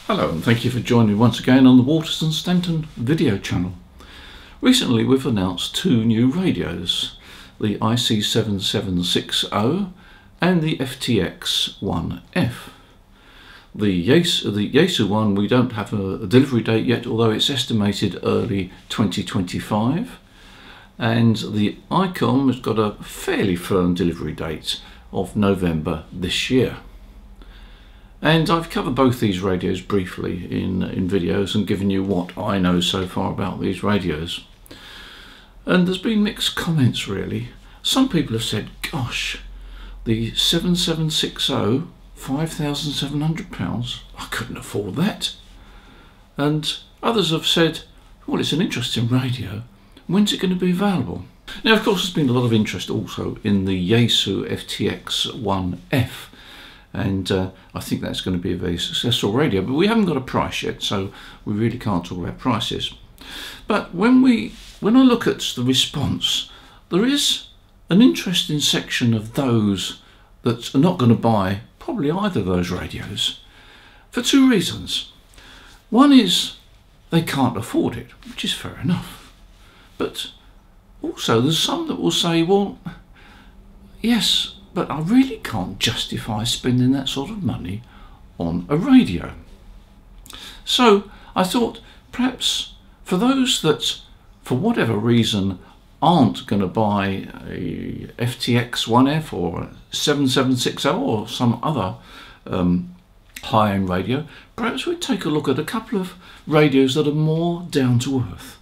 Hello and thank you for joining me once again on the Waterston Stanton video channel. Recently we've announced two new radios, the IC7760 and the FTX1F. The Yaesu one, we don't have a delivery date yet, although it's estimated early 2025, and the ICOM has got a fairly firm delivery date of November this year. And I've covered both these radios briefly in videos and given you what I know so far about these radios. And there's been mixed comments really. Some people have said, gosh, the 7760, £5,700, I couldn't afford that. And others have said, well, it's an interesting radio, when's it going to be available? Now of course there's been a lot of interest also in the Yaesu FTX1F. And I think that's going to be a very successful radio, but we haven't got a price yet, so we really can't talk about prices. But when I look at the response, there is an interesting section of those that are not going to buy probably either of those radios for two reasons. One is they can't afford it, which is fair enough. But also there's some that will say, well, yes, but I really can't justify spending that sort of money on a radio. So I thought perhaps for those that for whatever reason aren't going to buy a FTX1F or a 7760 or some other high-end radio, perhaps we'd take a look at a couple of radios that are more down to earth.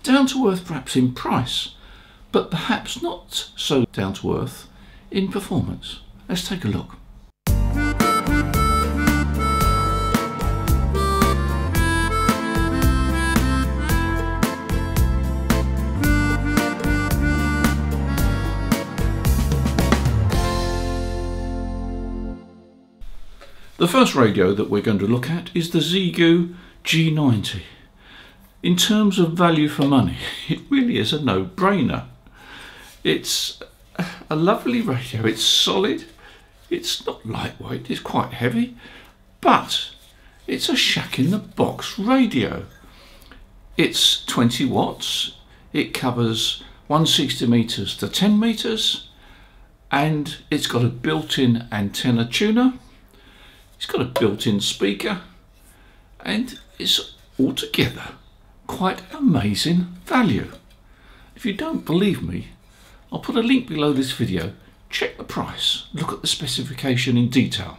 Down to earth perhaps in price, but perhaps not so down to earth in performance. Let's take a look. The first radio that we're going to look at is the Xiegu G-90. In terms of value for money, it really is a no-brainer. It's a lovely radio, it's solid, it's not lightweight, it's quite heavy, but it's a shack-in-the-box radio. It's 20 watts, it covers 160 metres to 10 metres, and it's got a built-in antenna tuner, it's got a built-in speaker, and it's altogether quite amazing value. If you don't believe me, I'll put a link below this video. Check the price, look at the specification in detail.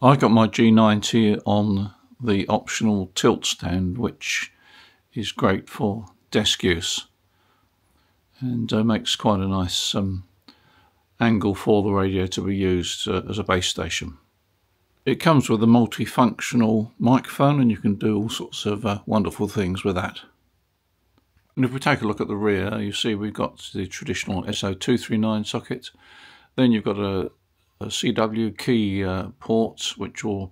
I got my G90 on the optional tilt stand, which is great for desk use and makes quite a nice angle for the radio to be used as a base station. It comes with a multifunctional microphone and you can do all sorts of wonderful things with that. And if we take a look at the rear, you see we've got the traditional SO239 socket. Then you've got a CW key port, which will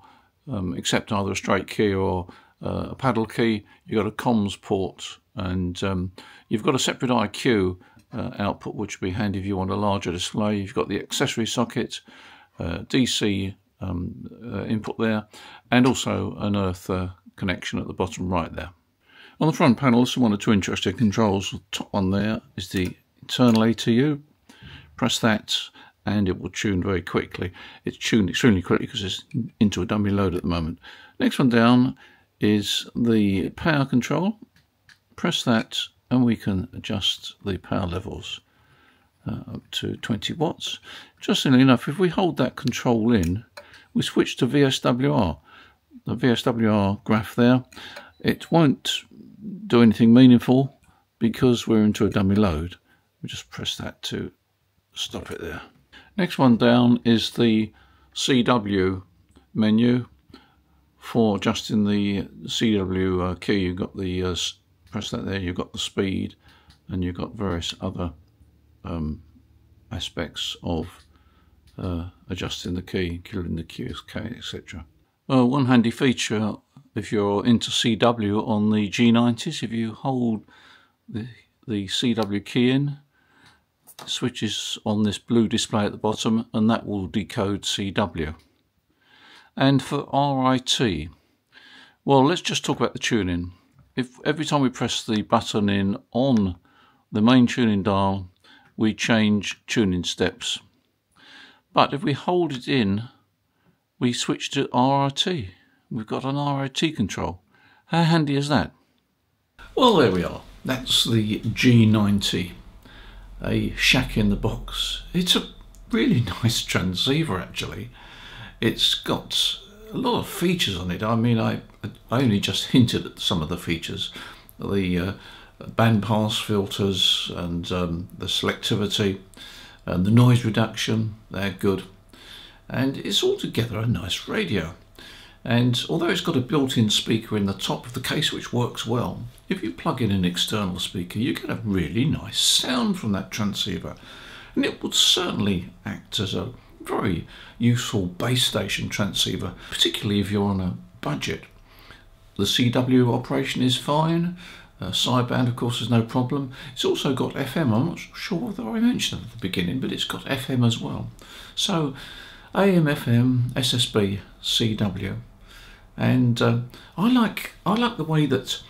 accept either a straight key or a paddle key. You've got a comms port, and you've got a separate IQ output, which would be handy if you want a larger display. You've got the accessory socket, DC input there, and also an earth connection at the bottom right there. On the front panel, there's one or two interesting controls. The top one there is the internal ATU. Press that and it will tune very quickly. It's tuned extremely quickly because it's into a dummy load at the moment. Next one down is the power control. Press that and we can adjust the power levels up to 20 watts. Interestingly enough, if we hold that control in, we switch to VSWR. The VSWR graph there, it won't do anything meaningful because we're into a dummy load. We just press that to stop it there. Next one down is the CW menu. For adjusting the CW key, you've got the press that there, you've got the speed, and you've got various other aspects of adjusting the key, including the QSK, etc. Well, one handy feature if you're into CW on the G90s, if you hold the CW key in, switches on this blue display at the bottom, and that will decode CW. And for RIT, well, let's just talk about the tuning. If every time we press the button in on the main tuning dial, we change tuning steps. But if we hold it in, we switch to RIT. We've got an RIT control. How handy is that? Well, there we are. That's the G-90, a shack in the box. It's a really nice transceiver, actually. It's got a lot of features on it. I mean, I only just hinted at some of the features. The bandpass filters and the selectivity and the noise reduction, they're good. And it's altogether a nice radio. And although it's got a built-in speaker in the top of the case which works well, if you plug in an external speaker, you get a really nice sound from that transceiver. And it would certainly act as a very useful base station transceiver, particularly if you're on a budget. The CW operation is fine. Sideband, of course, is no problem. It's also got FM. I'm not sure whether I mentioned it at the beginning, but it's got FM as well. So AM, FM, SSB, CW. And I like the way that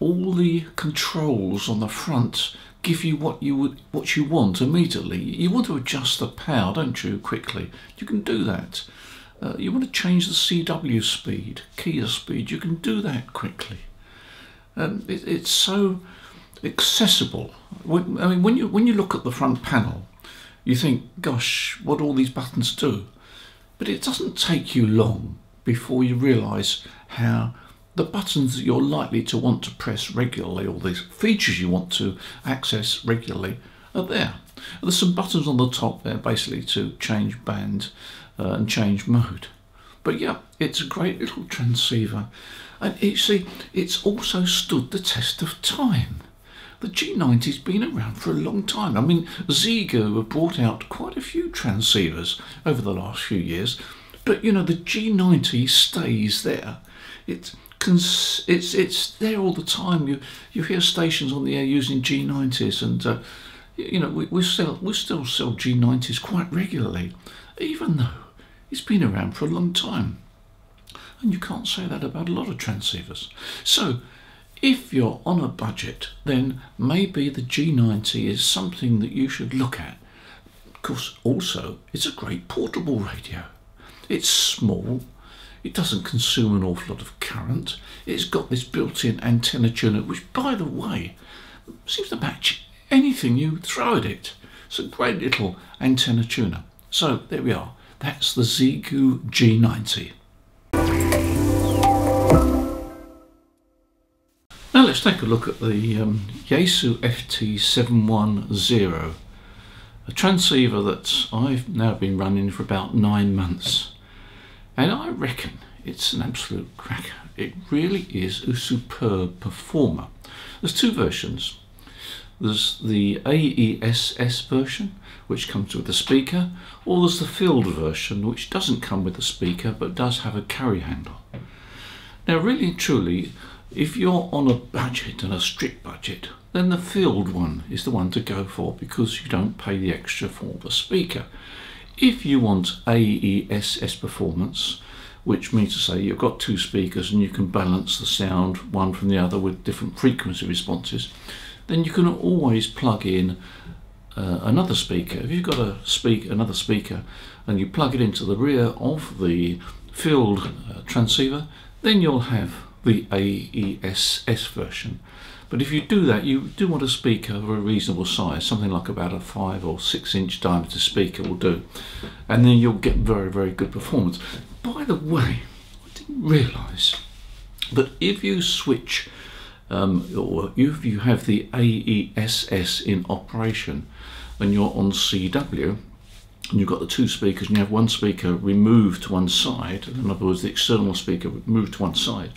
all the controls on the front give you what you want immediately. You want to adjust the power, don't you, quickly? You can do that. You want to change the CW speed, keyer speed. You can do that quickly. It's so accessible. I mean, when you look at the front panel, you think, gosh, what all these buttons do. But it doesn't take you long before you realise how the buttons that you're likely to want to press regularly, or the features you want to access regularly, are there. There's some buttons on the top there basically to change band and change mode. But yeah, it's a great little transceiver. And you see, it's also stood the test of time. The G90's been around for a long time. I mean, Xiegu have brought out quite a few transceivers over the last few years, but you know, the G90 stays there. It's there all the time. You hear stations on the air using G90s, and you know, we still sell G90s quite regularly, even though it's been around for a long time. And you can't say that about a lot of transceivers. So if you're on a budget, then maybe the G90 is something that you should look at. Of course, also, it's a great portable radio. It's small, it doesn't consume an awful lot of current, it's got this built-in antenna tuner, which, by the way, seems to match anything you throw at it. It's a great little antenna tuner. So there we are, that's the Xiegu G-90. Now let's take a look at the Yaesu F710, a transceiver that I've now been running for about 9 months. And I reckon it's an absolute cracker. It really is a superb performer. There's two versions. There's the AES-S version, which comes with a speaker, or there's the field version, which doesn't come with a speaker, but does have a carry handle. Now, really and truly, if you're on a budget and a strict budget, then the field one is the one to go for, because you don't pay the extra for the speaker. If you want AES-S performance, which means to say you've got two speakers and you can balance the sound one from the other with different frequency responses, then you can always plug in another speaker. If you've got another speaker and you plug it into the rear of the field transceiver, then you'll have the AES-S version. But if you do that, you do want a speaker of a reasonable size, something like about a 5 or 6 inch diameter speaker will do, and then you'll get very, very good performance. By the way, I didn't realise that if you switch or if you have the AES-S in operation and you're on CW and you've got the two speakers and you have one speaker removed to one side, in other words the external speaker moved to one side,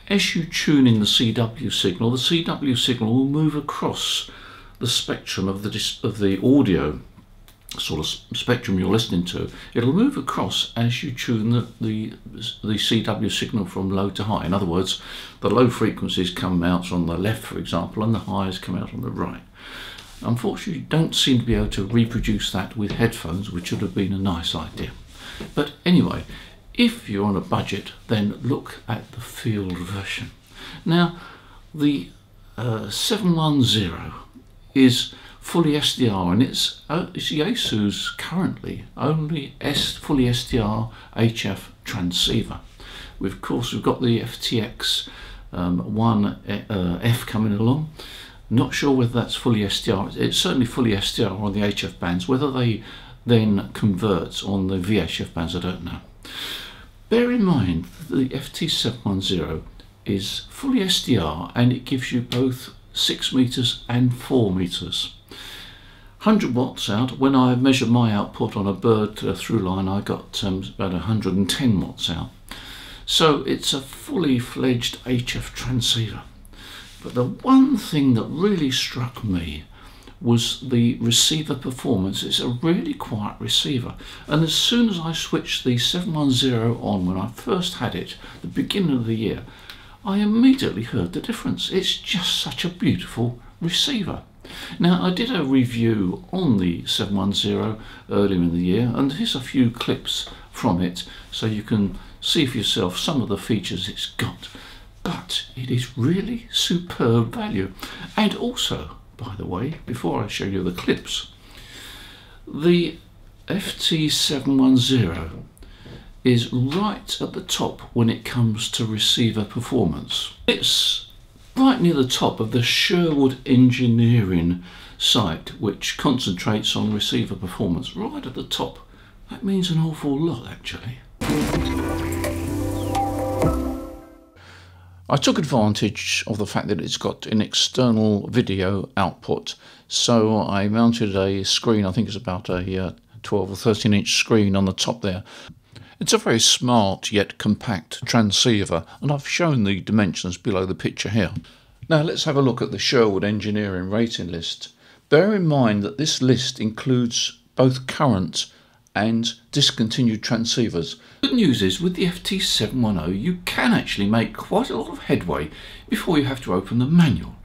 as you tune in the CW signal will move across the spectrum of the audio sort of spectrum you're listening to. It'll move across as you tune the CW signal from low to high. In other words, the low frequencies come out on the left, for example, and the highs come out on the right. Unfortunately, you don't seem to be able to reproduce that with headphones, which would have been a nice idea. But anyway, if you're on a budget, then look at the field version. Now, the 710 is fully SDR, and it's Yaesu's currently only fully SDR HF transceiver. Of course, we've got the FTX 1F coming along. Not sure whether that's fully SDR. It's certainly fully SDR on the HF bands. Whether they then convert on the VHF bands, I don't know. Bear in mind the FT710 is fully SDR, and it gives you both 6 meters and 4 meters. 100 watts out. When I measured my output on a bird through line, I got about 110 watts out. So it's a fully fledged HF transceiver. But the one thing that really struck me was the receiver performance. It's a really quiet receiver, and as soon as I switched the 710 on when I first had it at the beginning of the year, I immediately heard the difference. It's just such a beautiful receiver. Now, I did a review on the 710 earlier in the year, and here's a few clips from it so you can see for yourself some of the features it's got. But it is really superb value. And also, by the way, before I show you the clips, the FT710 is right at the top when it comes to receiver performance. It's right near the top of the Sherwood engineering site, which concentrates on receiver performance, right at the top. That means an awful lot, actually. I took advantage of the fact that it's got an external video output, so I mounted a screen. I think it's about a 12 or 13 inch screen on the top there. It's a very smart yet compact transceiver, and I've shown the dimensions below the picture here. Now let's have a look at the Sherwood engineering rating list. Bear in mind that this list includes both current and discontinued transceivers. Good news is, with the FT710 you can actually make quite a lot of headway before you have to open the manual.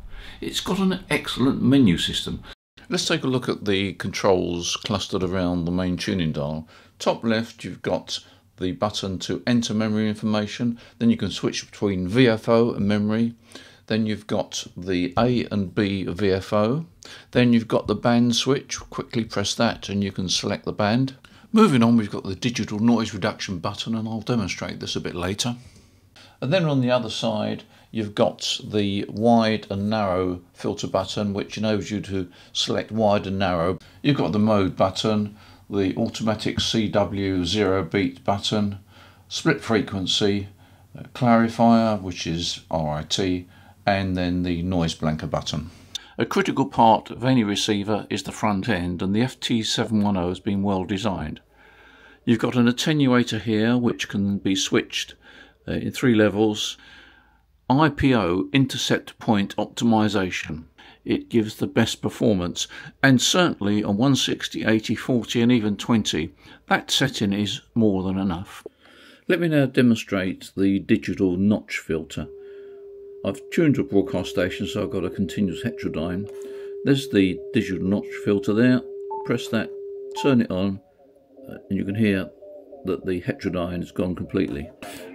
It's got an excellent menu system. Let's take a look at the controls clustered around the main tuning dial. Top left, you've got the button to enter memory information, then you can switch between VFO and memory. Then you've got the A and B VFO. Then you've got the band switch. Quickly press that and you can select the band. Moving on, we've got the digital noise reduction button, and I'll demonstrate this a bit later. And then on the other side, you've got the wide and narrow filter button, which enables you to select wide and narrow. You've got the mode button, the automatic CW 0 beat button, split frequency, clarifier, which is RIT, and then the noise blanker button. A critical part of any receiver is the front end, and the FT710 has been well designed. You've got an attenuator here which can be switched in 3 levels. IPO, intercept point optimization. It gives the best performance, and certainly on 160, 80, 40 and even 20, that setting is more than enough. Let me now demonstrate the digital notch filter. I've tuned to a broadcast station, so I've got a continuous heterodyne. There's the digital notch filter there. Press that, turn it on, and you can hear that the heterodyne has gone completely.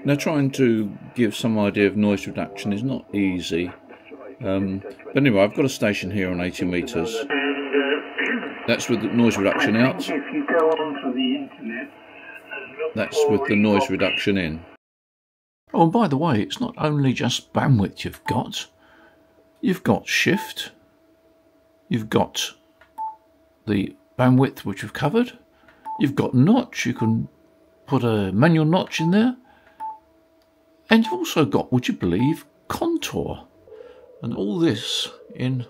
Now, trying to give some idea of noise reduction is not easy. But anyway, I've got a station here on 80 meters. That's with the noise reduction out. That's with the noise reduction in. Oh, and by the way, it's not only just bandwidth you've got shift, you've got the bandwidth which we've covered, you've got notch, you can put a manual notch in there, and you've also got, would you believe, contour, and all this in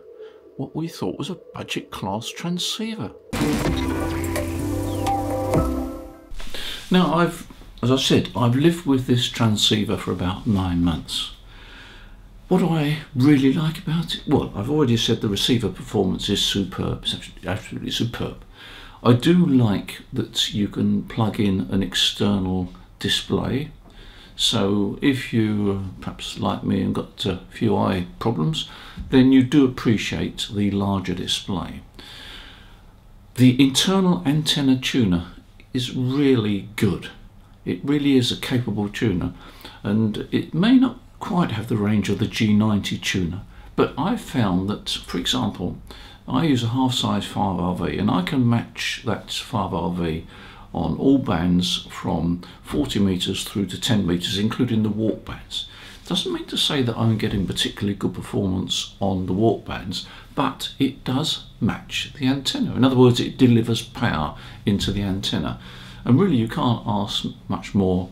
what we thought was a budget class transceiver. Now, as I said, I've lived with this transceiver for about 9 months. What do I really like about it? Well, I've already said the receiver performance is superb. It's absolutely superb. I do like that you can plug in an external display, So if you perhaps like me and got a few eye problems, then you do appreciate the larger display. The internal antenna tuner is really good. It really is a capable tuner, and it may not quite have the range of the G-90 tuner, but I've found that, for example, I use a half-size 5RV, and I can match that 5RV on all bands from 40 meters through to 10 meters, including the walk bands. Doesn't mean to say that I'm getting particularly good performance on the walk bands, but it does match the antenna. In other words, it delivers power into the antenna, and really you can't ask much more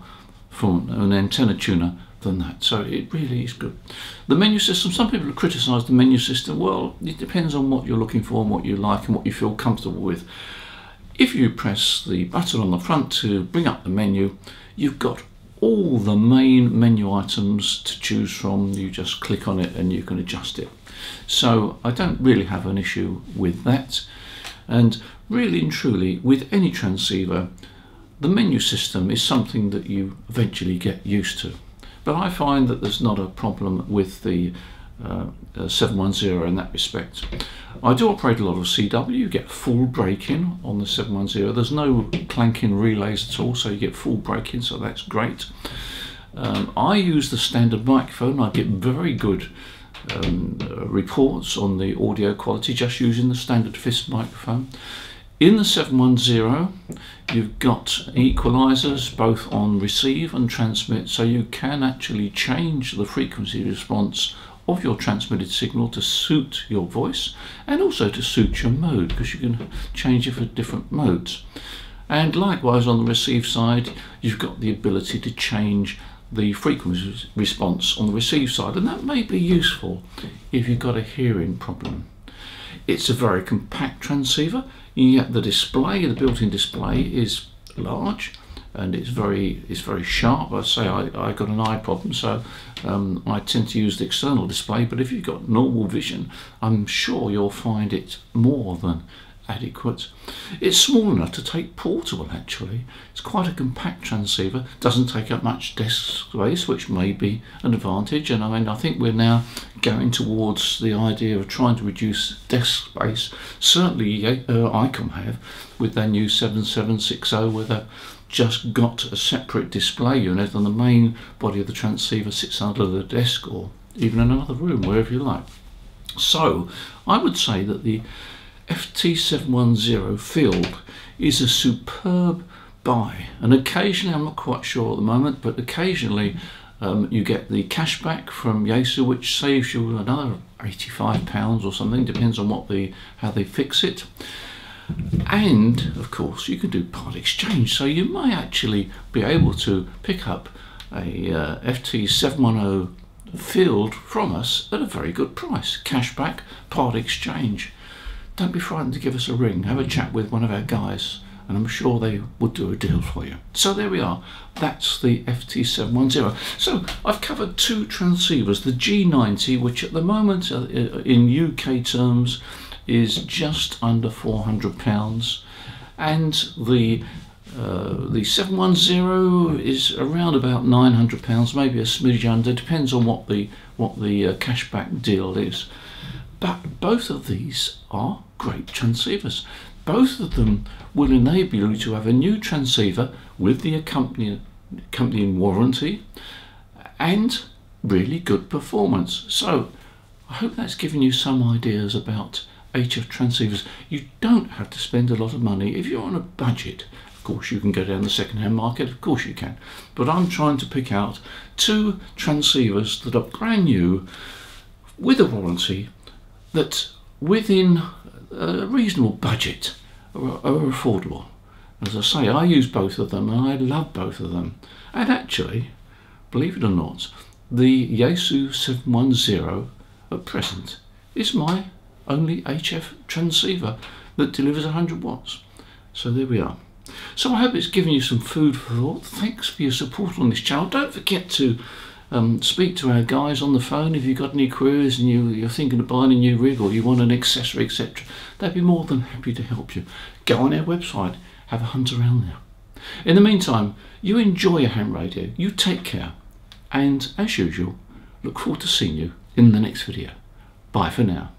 from an antenna tuner than that. So it really is good. The menu system, some people have criticised the menu system. Well, it depends on what you're looking for and what you like and what you feel comfortable with. If you press the button on the front to bring up the menu, you've got all the main menu items to choose from. You just click on it and you can adjust it. So I don't really have an issue with that. And really and truly, with any transceiver, the menu system is something that you eventually get used to. But I find that there's not a problem with the 710 in that respect. I do operate a lot of CW. You get full break-in on the 710. There's no clanking relays at all, so you get full break-in, so that's great. I use the standard microphone. I get very good reports on the audio quality just using the standard FISP microphone. In the 710, you've got equalizers both on receive and transmit, so you can actually change the frequency response of your transmitted signal to suit your voice and also to suit your mode, because you can change it for different modes. And likewise on the receive side, you've got the ability to change the frequency response on the receive side, and that may be useful if you've got a hearing problem. It's a very compact transceiver, yet the display, the built-in display, is large and it's very sharp. I say I got an eye problem, so I tend to use the external display, but if you've got normal vision, I'm sure you'll find it more than adequate. It's small enough to take portable actually. It's quite a compact transceiver, doesn't take up much desk space, which may be an advantage, and I mean I think we're now going towards the idea of trying to reduce desk space. Certainly ICOM have with their new 7760, where they've just got a separate display unit and the main body of the transceiver sits under the desk or even in another room, wherever you like. So I would say that the FT710 field is a superb buy, and occasionally, I'm not quite sure at the moment, but occasionally you get the cashback from Yaesu, which saves you another £85 or something, depends on how they fix it. And of course you can do part exchange, so you may actually be able to pick up a FT710 field from us at a very good price. Cashback, part exchange. Don't be frightened to give us a ring, have a chat with one of our guys, and I'm sure they would do a deal for you. So there we are, that's the FT710. So I've covered two transceivers, the G-90, which at the moment in UK terms is just under £400, and the 710 is around about £900, maybe a smidge under, depends on what the cashback deal is. But both of these are great transceivers. Both of them will enable you to have a new transceiver with the accompanying warranty and really good performance. So I hope that's given you some ideas about HF transceivers. You don't have to spend a lot of money if you're on a budget. Of course you can go down the second-hand market, of course you can, but I'm trying to pick out two transceivers that are brand new with a warranty, that within a reasonable budget are affordable. As I say, I use both of them and I love both of them. And actually, believe it or not, the Yaesu 710 at present is my only HF transceiver that delivers 100 watts. So there we are. So I hope it's given you some food for thought. Thanks for your support on this channel. Don't forget to speak to our guys on the phone if you've got any queries and you're thinking of buying a new rig or you want an accessory, etc. They'd be more than happy to help you. Go on our website, have a hunt around there. In the meantime, you enjoy your ham radio, you take care, and as usual, look forward to seeing you in the next video. Bye for now.